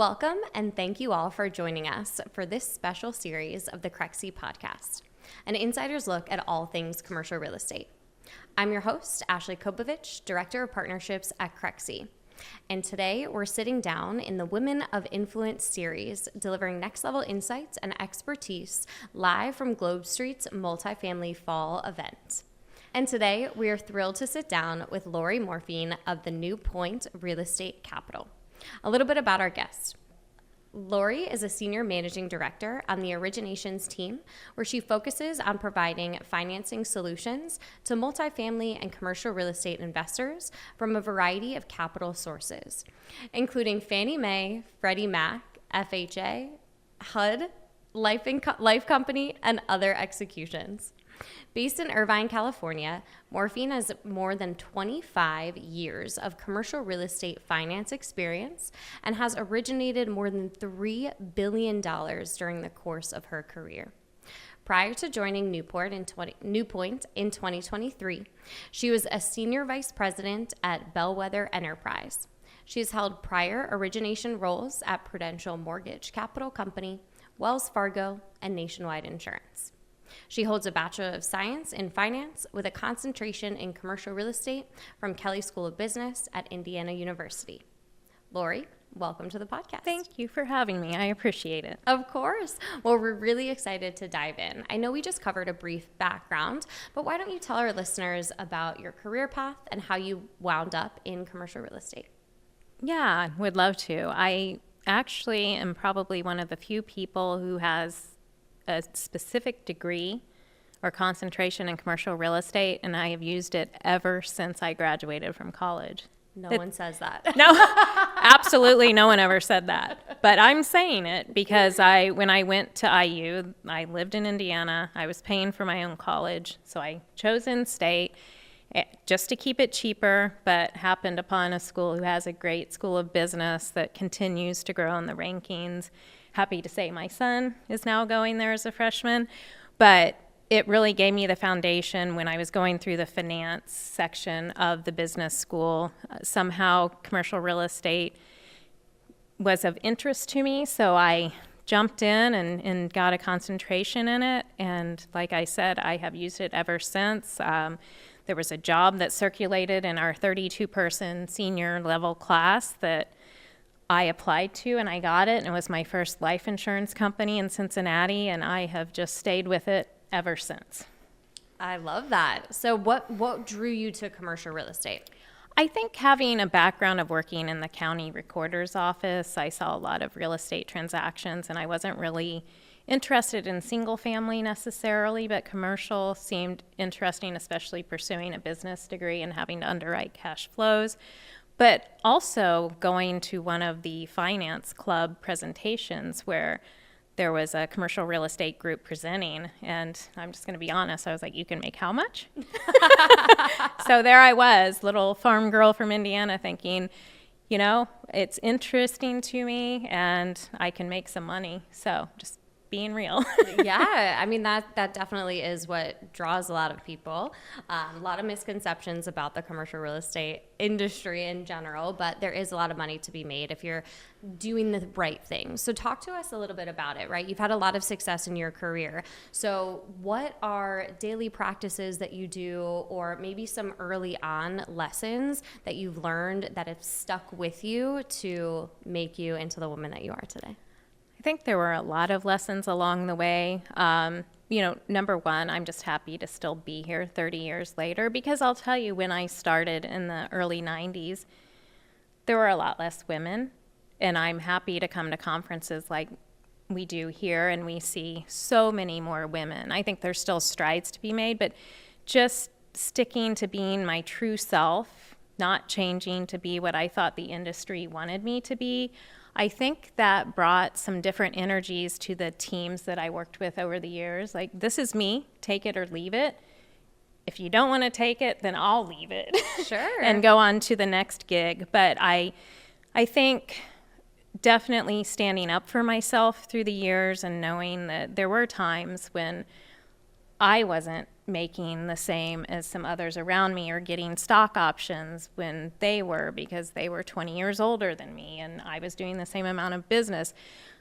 Welcome, and thank you all for joining us for this special series of the Crexi Podcast, an insider's look at all things commercial real estate. I'm your host, Ashley Kopovich, Director of Partnerships at Crexi. And today we're sitting down in the Women of Influence series, delivering next-level insights and expertise live from GlobeSt's Multifamily Fall Event. And today we are thrilled to sit down with Laurie Morfin of the New Point Real Estate Capital. A little bit about our guest. Laurie is a senior managing director on the originations team, where she focuses on providing financing solutions to multifamily and commercial real estate investors from a variety of capital sources, including Fannie Mae, Freddie Mac, FHA, HUD, Life Company, and other executions. Based in Irvine, California, Morfin has more than 25 years of commercial real estate finance experience and has originated more than $3 billion during the course of her career. Prior to joining New Point in 2023, she was a senior vice president at Bellwether Enterprise. She has held prior origination roles at Prudential Mortgage Capital Company, Wells Fargo, and Nationwide Insurance. She holds a Bachelor of Science in Finance with a concentration in commercial real estate from Kelley School of Business at Indiana University. Laurie, welcome to the podcast. Thank you for having me. I appreciate it. Of course. Well, we're really excited to dive in. I know we just covered a brief background, but why don't you tell our listeners about your career path and how you wound up in commercial real estate? Yeah, would love to. I actually am probably one of the few people who has a specific degree or concentration in commercial real estate, and I have used it ever since I graduated from college. No one says that. No, absolutely no one ever said that. But I'm saying it because when I went to IU, I lived in Indiana. I was paying for my own college, so I chose in-state just to keep it cheaper, but happened upon a school who has a great school of business that continues to grow in the rankings. Happy to say my son is now going there as a freshman, but it really gave me the foundation when I was going through the finance section of the business school. Somehow commercial real estate was of interest to me, so I jumped in and got a concentration in it, and like I said, I have used it ever since. There was a job that circulated in our 32-person senior level class that I applied to, and I got it, and it was my first life insurance company in Cincinnati, and I have just stayed with it ever since. I love that. So what drew you to commercial real estate? I think having a background of working in the county recorder's office, I saw a lot of real estate transactions, and I wasn't really interested in single family necessarily, but commercial seemed interesting, especially pursuing a business degree and having to underwrite cash flows. But also going to one of the finance club presentations where there was a commercial real estate group presenting, and I'm just going to be honest, I was like, you can make how much? So there I was, little farm girl from Indiana thinking, you know, it's interesting to me and I can make some money. So just being real. Yeah, I mean, that definitely is what draws a lot of people. A lot of misconceptions about the commercial real estate industry in general, but there is a lot of money to be made if you're doing the right thing. So talk to us a little bit about it, right? You've had a lot of success in your career. So what are daily practices that you do, or maybe some early on lessons that you've learned that have stuck with you to make you into the woman that you are today? I think there were a lot of lessons along the way. Number one, I'm just happy to still be here 30 years later, because I'll tell you, when I started in the early 90s, there were a lot less women, and I'm happy to come to conferences like we do here, and we see so many more women. I think there's still strides to be made, but just sticking to being my true self, not changing to be what I thought the industry wanted me to be, I think that brought some different energies to the teams that I worked with over the years. Like, this is me, take it or leave it. If you don't want to take it, then I'll leave it. Sure. And go on to the next gig. But I think definitely standing up for myself through the years and knowing that there were times when I wasn't making the same as some others around me or getting stock options when they were, because they were 20 years older than me and I was doing the same amount of business.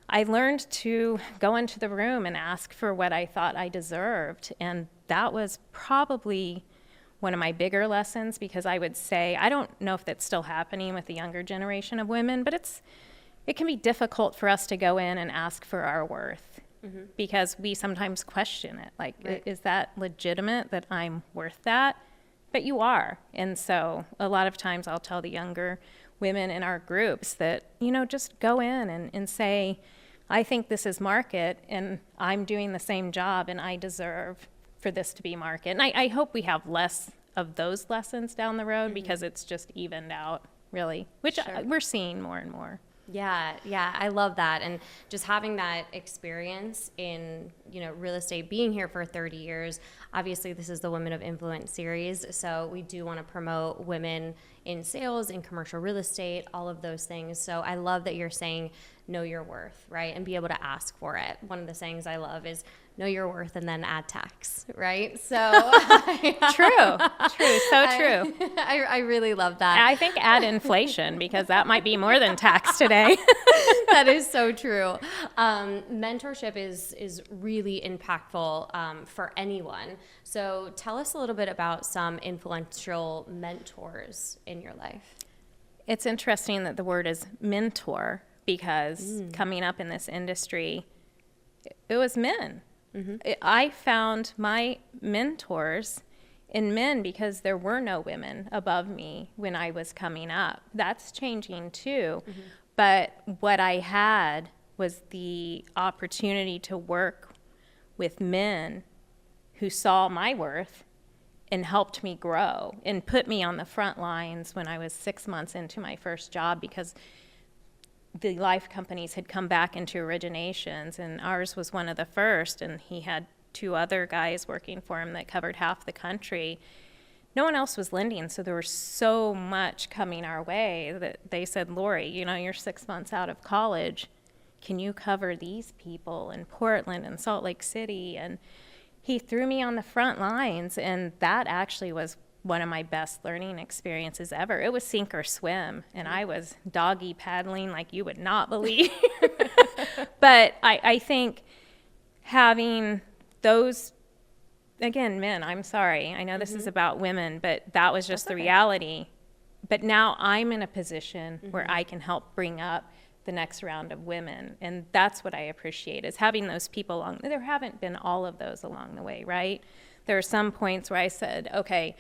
I learned to go into the room and ask for what I thought I deserved. And that was probably one of my bigger lessons, because I would say, I don't know if that's still happening with the younger generation of women, but it can be difficult for us to go in and ask for our worth. Mm-hmm. Because we sometimes question it. Like, right. Is that legitimate that I'm worth that? But you are. And so a lot of times I'll tell the younger women in our groups that, just go in and say, I think this is market and I'm doing the same job and I deserve for this to be market. And I hope we have less of those lessons down the road, mm-hmm. because it's just evened out, really, which sure. We're seeing more and more. Yeah, I love that. And just having that experience in, real estate, being here for 30 years, obviously this is the Women of Influence series, so we do want to promote women in sales, in commercial real estate, all of those things. So I love that you're saying know your worth, right? And be able to ask for it. One of the sayings I love is know your worth and then add tax, right? So true, so true. I really love that. I think add inflation, because that might be more than tax today. That is so true. Mentorship is really impactful for anyone. So tell us a little bit about some influential mentors in your life. It's interesting that the word is mentor, because coming up in this industry, it was men. Mm-hmm. I found my mentors in men because there were no women above me when I was coming up. That's changing too. Mm-hmm. But what I had was the opportunity to work with men who saw my worth and helped me grow and put me on the front lines when I was 6 months into my first job, because the life companies had come back into originations, and ours was one of the first, and he had 2 other guys working for him that covered half the country. No one else was lending, so there was so much coming our way that they said, Laurie, you're 6 months out of college. Can you cover these people in Portland and Salt Lake City? And he threw me on the front lines, and that actually was one of my best learning experiences ever. It was sink or swim, and I was doggy paddling like you would not believe. But I think having those, again, men, I'm sorry, I know this is about women, but that was just the reality. But now I'm in a position where I can help bring up the next round of women, and that's what I appreciate, is having those people along. There haven't been all of those along the way, right? There are some points where I said, okay,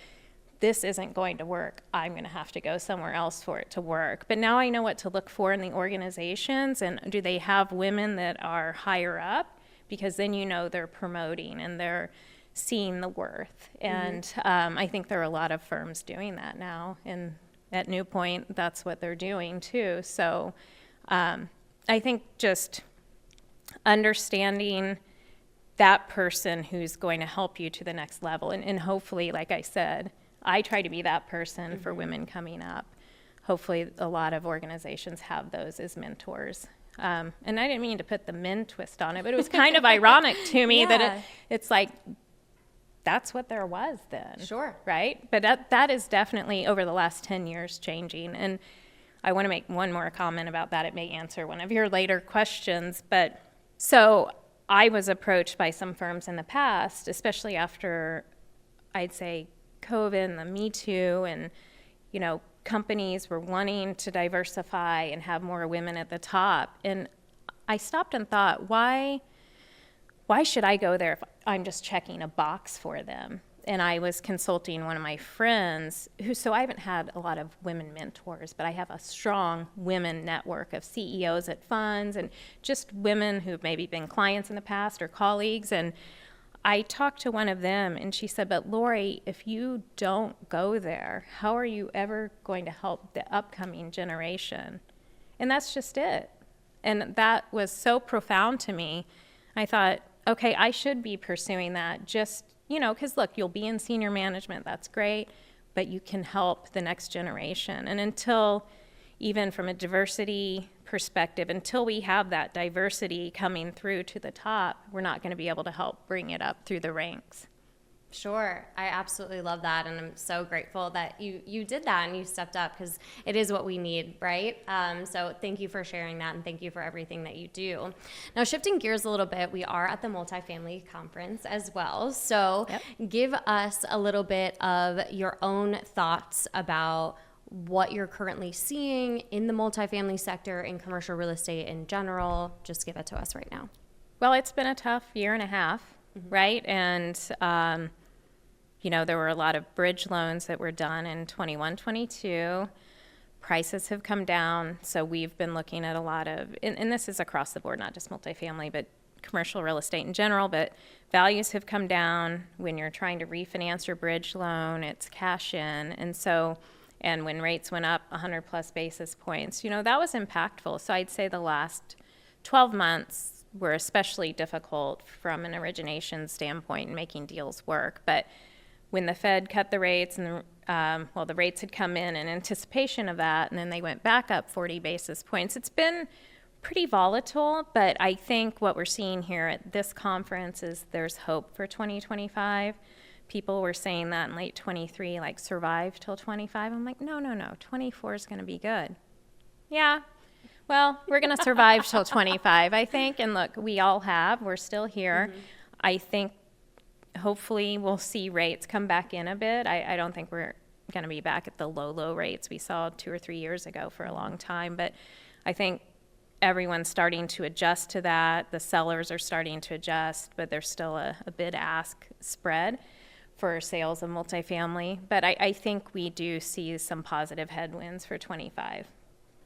this isn't going to work. I'm going to have to go somewhere else for it to work. But now I know what to look for in the organizations, and do they have women that are higher up? Because then they're promoting and they're seeing the worth. And I think there are a lot of firms doing that now. And at New Point, that's what they're doing too. So I think just understanding that person who's going to help you to the next level. And hopefully, like I said, I try to be that person for women coming up. Hopefully a lot of organizations have those as mentors. And I didn't mean to put the men twist on it, but it was kind of ironic to me that it's like, that's what there was then. Sure. Right? But that is definitely over the last 10 years changing. And I want to make one more comment about that. It may answer one of your later questions. But so I was approached by some firms in the past, especially after, I'd say, COVID and the Me Too, and companies were wanting to diversify and have more women at the top. And I stopped and thought, why should I go there if I'm just checking a box for them? And I was consulting one of my friends so I haven't had a lot of women mentors, but I have a strong women network of CEOs at funds and just women who've maybe been clients in the past or colleagues. And I talked to one of them, and she said, but Laurie, if you don't go there, how are you ever going to help the upcoming generation? And that's just it. And that was so profound to me. I thought, okay, I should be pursuing that, just, because look, you'll be in senior management, that's great, but you can help the next generation. And until, even from a diversity perspective, until we have that diversity coming through to the top, we're not going to be able to help bring it up through the ranks. Sure. I absolutely love that. And I'm so grateful that you did that and you stepped up, because it is what we need, right? So thank you for sharing that, and thank you for everything that you do. Now, shifting gears a little bit, we are at the Multifamily Conference as well. So give us a little bit of your own thoughts about what you're currently seeing in the multifamily sector, in commercial real estate in general. Just give it to us right now. Well, it's been a tough year and a half, right? And, there were a lot of bridge loans that were done in 21, 22. Prices have come down. So we've been looking at a lot of, and this is across the board, not just multifamily, but commercial real estate in general, but values have come down. When you're trying to refinance your bridge loan, it's cash in. And when rates went up 100 plus basis points, that was impactful. So I'd say the last 12 months were especially difficult from an origination standpoint in making deals work. But when the Fed cut the rates, and the rates had come in anticipation of that, and then they went back up 40 basis points, it's been pretty volatile. But I think what we're seeing here at this conference is there's hope for 2025. People were saying that in late 23, like survive till 25. I'm like, no, 24 is going to be good. Yeah, well, we're going to survive till 25, I think. And look, we're still here. I think hopefully we'll see rates come back in a bit. I don't think we're going to be back at the low rates we saw 2 or 3 years ago for a long time. But I think everyone's starting to adjust to that. The sellers are starting to adjust, but there's still a bid-ask spread for sales of multifamily. But I think we do see some positive headwinds for 25.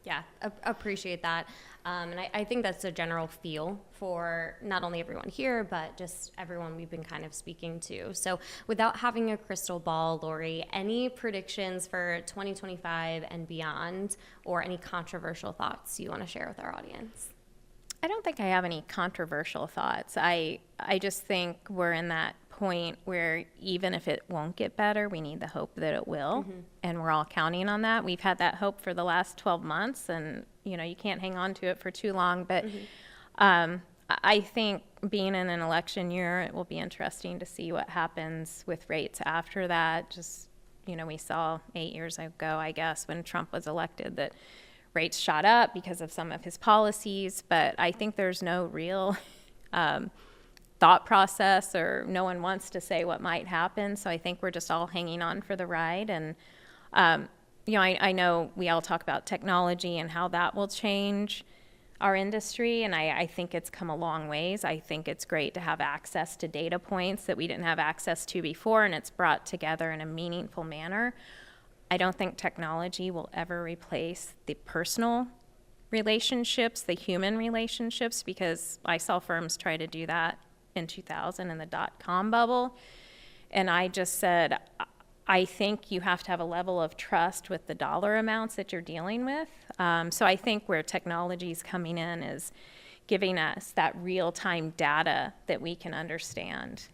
Yeah, appreciate that. And I think that's a general feel for not only everyone here, but just everyone we've been kind of speaking to. So without having a crystal ball, Laurie, any predictions for 2025 and beyond, or any controversial thoughts you want to share with our audience? I don't think I have any controversial thoughts. I just think we're in that point where even if it won't get better, we need the hope that it will. And we're all counting on that. We've had that hope for the last 12 months, and you can't hang on to it for too long. But I think being in an election year, it will be interesting to see what happens with rates after that. Just, we saw 8 years ago, I guess, when Trump was elected, that rates shot up because of some of his policies. But I think there's no real thought process, or no one wants to say what might happen. So I think we're just all hanging on for the ride. And, I know we all talk about technology and how that will change our industry. And I think it's come a long ways. I think it's great to have access to data points that we didn't have access to before, and it's brought together in a meaningful manner. I don't think technology will ever replace the personal relationships, the human relationships, because I saw firms try to do that in 2000 in the dot-com bubble. And I just said, I think you have to have a level of trust with the dollar amounts that you're dealing with. So I think where technology is coming in is giving us that real-time data that we can understand.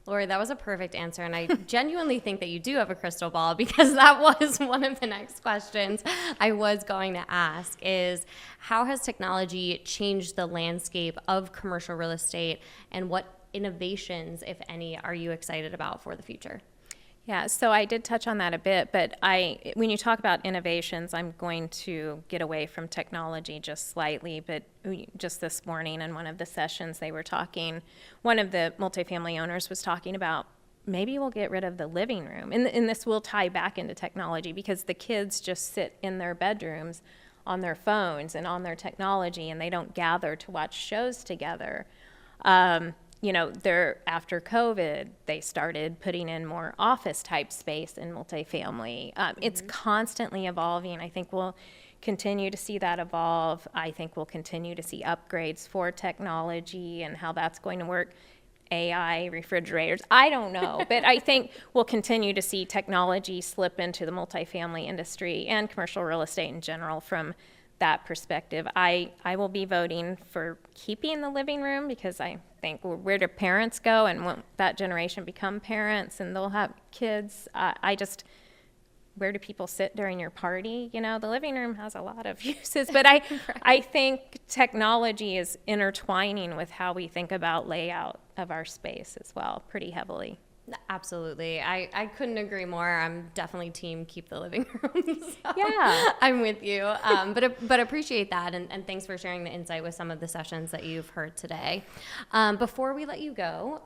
Laurie, that was a perfect answer, and I genuinely think that you do have a crystal ball, because that was one of the next questions I was going to ask, is how has technology changed the landscape of commercial real estate, and what innovations, if any, are you excited about for the future? Yeah, so I did touch on that a bit, but when you talk about innovations, I'm going to get away from technology just slightly. But just this morning in one of the sessions, they were talking, one of the multifamily owners was talking about, maybe we'll get rid of the living room. And this will tie back into technology, because the kids just sit in their bedrooms on their phones and on their technology, and they don't gather to watch shows together. After COVID, they started putting in more office type space in multifamily. It's constantly evolving. I think we'll continue to see that evolve. I think we'll continue to see upgrades for technology and how that's going to work. AI, refrigerators, I don't know. But I think we'll continue to see technology slip into the multifamily industry and commercial real estate in general from that perspective. I will be voting for keeping the living room, because I think where do parents go, and when that generation become parents and they'll have kids, where do people sit during your party? The living room has a lot of uses, but I think technology is intertwining with how we think about layout of our space as well, pretty heavily. Absolutely. I couldn't agree more. I'm definitely team keep the living room. So Yeah. I'm with you. But appreciate that. And thanks for sharing the insight with some of the sessions that you've heard today. Before we let you go,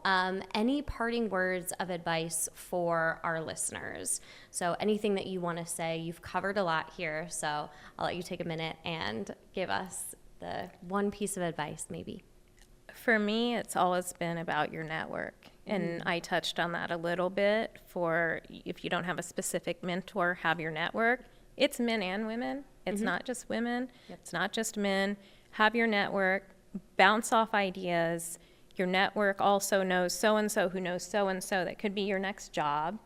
any parting words of advice for our listeners? So anything that you want to say, you've covered a lot here. So I'll let you take a minute and give us the one piece of advice maybe. For me, it's always been about your network. And I touched on that a little bit. For if you don't have a specific mentor, have your network. It's men and women. It's not just women. Yep. It's not just men. Have your network. Bounce off ideas. Your network also knows so-and-so who knows so-and-so. That could be your next job.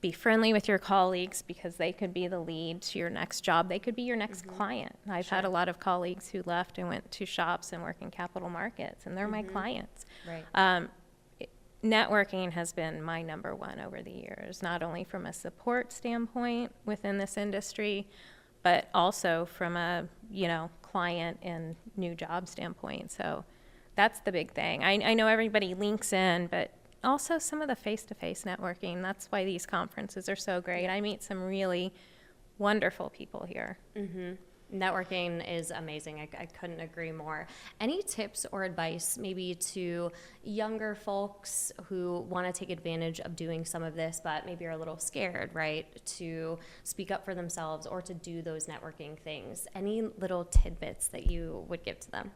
Be friendly with your colleagues because they could be the lead to your next job. They could be your next client. I've had a lot of colleagues who left and went to shops and work in capital markets, and they're my clients. Right. Networking has been my number one over the years, not only from a support standpoint within this industry, but also from a, client and new job standpoint. So that's the big thing. I know everybody links in, but also some of the face-to-face networking. That's why these conferences are so great. I meet some really wonderful people here. Networking is amazing. I couldn't agree more. Any tips or advice maybe to younger folks who want to take advantage of doing some of this, but maybe are a little scared, right, to speak up for themselves or to do those networking things? Any little tidbits that you would give to them?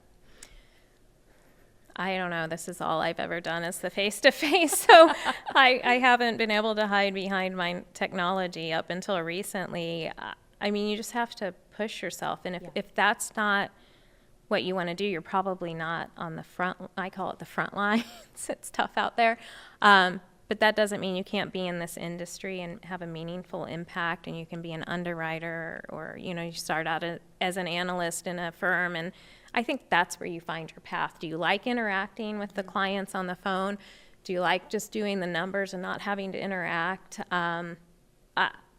I don't know. This is all I've ever done is the face-to-face. So I haven't been able to hide behind my technology up until recently. You just have to push yourself. And if that's not what you want to do, you're probably not on the front. I call it the front lines. It's tough out there. But that doesn't mean you can't be in this industry and have a meaningful impact, and you can be an underwriter or, you start out as an analyst in a firm. And I think that's where you find your path. Do you like interacting with the clients on the phone? Do you like just doing the numbers and not having to interact?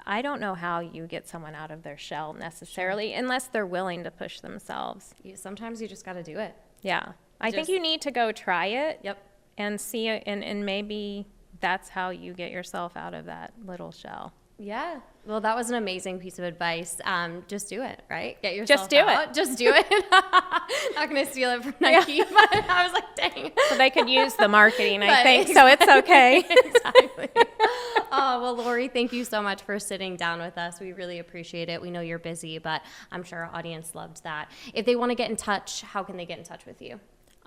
I don't know how you get someone out of their shell necessarily, unless they're willing to push themselves. Sometimes you just got to do it. Yeah. I think you need to go try it. Yep. And see it, and maybe that's how you get yourself out of that little shell. Yeah. Well, that was an amazing piece of advice. Just do it, right? Get yourself Just do out. it. Just do it. Not going to steal it from Nike, but I was like, dang. So they could use the marketing, I think, so it's okay. Exactly. Oh, well, Laurie, thank you so much for sitting down with us. We really appreciate it. We know you're busy, but I'm sure our audience loved that. If they want to get in touch, how can they get in touch with you?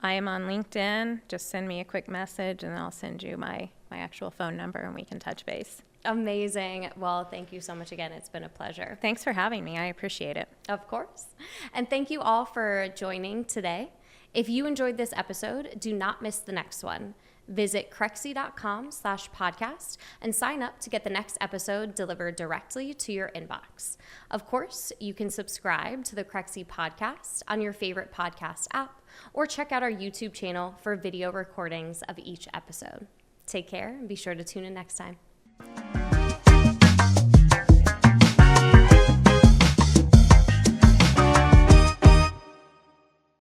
I am on LinkedIn. Just send me a quick message, and I'll send you my actual phone number, and we can touch base. Amazing. Well, thank you so much again. It's been a pleasure. Thanks for having me. I appreciate it. Of course. And thank you all for joining today. If you enjoyed this episode, do not miss the next one. Visit Crexi.com/podcast and sign up to get the next episode delivered directly to your inbox. Of course, you can subscribe to the Crexi Podcast on your favorite podcast app or check out our YouTube channel for video recordings of each episode. Take care and be sure to tune in next time.